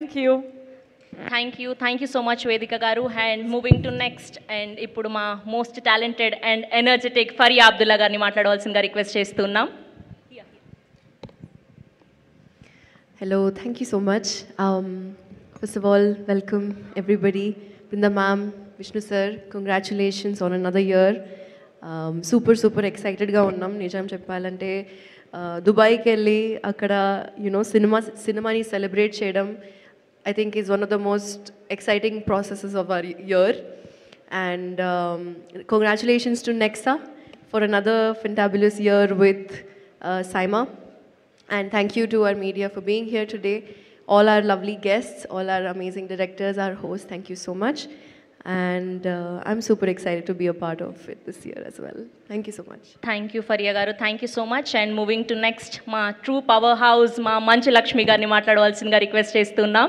Thank you. Thank you so much, Vedika Garu. And moving to next, and ఇప్పుడు మా most talented and energetic Faria Abdullah గారిని మాట్లాడవలసిందిగా request చేస్తున్నాం. Hello, thank you so much. First of all, welcome everybody. Brinda ma'am, Vishnu sir, congratulations on another year. Super excited ga unnam. Nijam cheppalante దుబాయ్కి వెళ్ళి అక్కడ సినిమాని celebrate చేయడం I think is one of the most exciting processes of our year. And congratulations to Nexa for another fantabulous year with Saima. And thank you to our media for being here today. All our lovely guests, all our amazing directors, our hosts, thank you so much. And I'm super excited to be a part of it this year as well. Thank you so much. Thank you, Fariya Garu. Thank you so much. And moving to next, మా true power house మా మంచు లక్ష్మి గారిని మాట్లాడవలసిందిగా request చేస్తున్నాం.